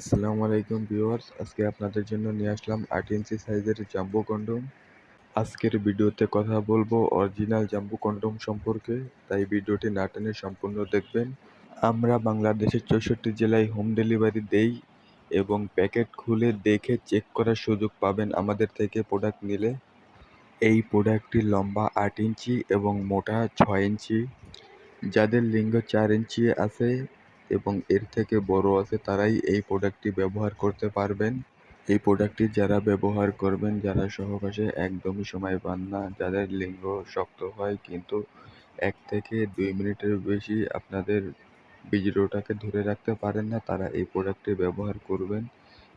আসসালামু আলাইকুম ভিউয়ার্স, আজকে আপনাদের জন্য নিয়ে আসলাম 8 ইঞ্চি সাইজের জাম্বো কন্ডম। আজকের ভিডিওতে কথা বলবো অরিজিনাল জাম্বো কন্ডম সম্পর্কে, তাই ভিডিওটি না টেনে সম্পূর্ণ দেখবেন। আমরা বাংলাদেশের 64 জেলায় হোম ডেলিভারি দেই এবং প্যাকেট খুলে দেখে চেক করার সুযোগ পাবেন আমাদের থেকে প্রোডাক্ট নিলে। এই প্রোডাক্টটি লম্বা 8 ইঞ্চি এবং মোটা 6 ইঞ্চি। যাদের লিঙ্গ 4 ইঞ্চি আছে এবং এর থেকে বড় আছে তারাই এই প্রোডাক্টটি ব্যবহার করতে পারবেন। এই প্রোডাক্টটি যারা ব্যবহার করবেন, যারা সহবাসে একদমই সময় পান না, যাদের লিঙ্গ শক্ত হয় কিন্তু 1 থেকে 2 মিনিটের বেশি আপনাদের বীর্যটাকে ধরে রাখতে পারেন না, তারা এই প্রোডাক্টটি ব্যবহার করবেন।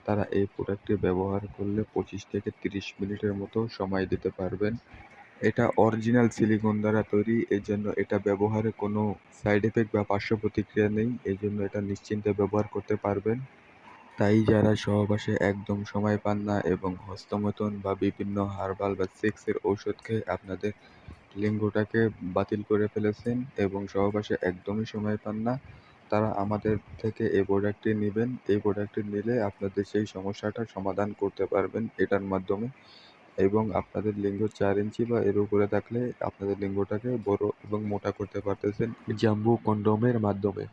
তারা এই প্রোডাক্টটি ব্যবহার করলে 25 থেকে 30 মিনিটের মতো সময় দিতে পারবেন। এটা অরিজিনাল সিলিকন দ্বারা তৈরি, এজন্য এটা ব্যবহারে কোনো সাইড এফেক্ট বা পার্শ্ব প্রতিক্রিয়া নেই, এজন্য এটা নিশ্চিন্তে ব্যবহার করতে পারবেন। তাই যারা সহবাসে একদম সময় পান না এবং হস্তমৈথুন বা বিভিন্ন হার্বাল বা সেক্সের ঔষধ খেয়ে আপনাদের লিঙ্গটাকে বাতিল করে ফেলেছেন এবং সহবাসে একদমই সময় পান না, তারা আমাদের থেকে এই প্রোডাক্টটি নেবেন। এই প্রোডাক্টটি নিলে আপনাদের সেই সমস্যাটার সমাধান করতে পারবেন এটার মাধ্যমে, এবং আপনাদের লিঙ্গ 4 ইঞ্চি বা এর উপরে থাকলে আপনাদের লিঙ্গটাকে বড় এবং মোটা করতে পারতেছেন জাম্বো কন্ডমের মাধ্যমে।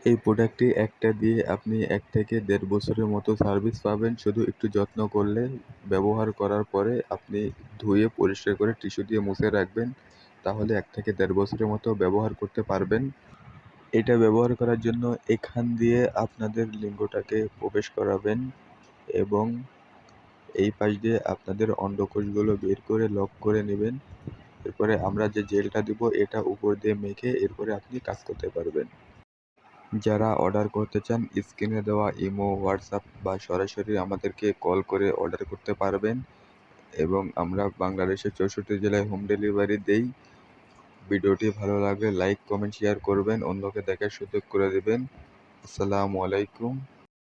এই প্রোডাক্টটি একটা দিয়ে আপনি 1 থেকে 1.5 বছরের মতো সার্ভিস পাবেন, শুধু একটু যত্ন করলে। ব্যবহার করার পরে আপনি ধুয়ে পরিষ্কার করে টিস্যু দিয়ে মুছে রাখবেন, তাহলে 1 থেকে 1.5 বছরের মতো ব্যবহার করতে পারবেন। এটা ব্যবহার করার জন্য এখান দিয়ে আপনাদের লিঙ্গটাকে প্রবেশ করাবেন এবং এই পাশ দিয়ে আপনাদের অন্ডকোষগুলো বের করে লক করে নেবেন। এরপরে আমরা যে জেলটা দিব এটা উপর দিয়ে মেখে এরপরে আপনি কাজ করতে পারবেন। যারা অর্ডার করতে চান স্ক্রিনে দেওয়া ইমো, হোয়াটসঅ্যাপ বা সরাসরি আমাদেরকে কল করে অর্ডার করতে পারবেন এবং আমরা বাংলাদেশের 64 জেলায় হোম ডেলিভারি দেই। ভিডিওটি ভালো লাগলে লাইক, কমেন্ট, শেয়ার করবেন, অন্যকে দেখার সুযোগ করে দেবেন। আসসালামু আলাইকুম।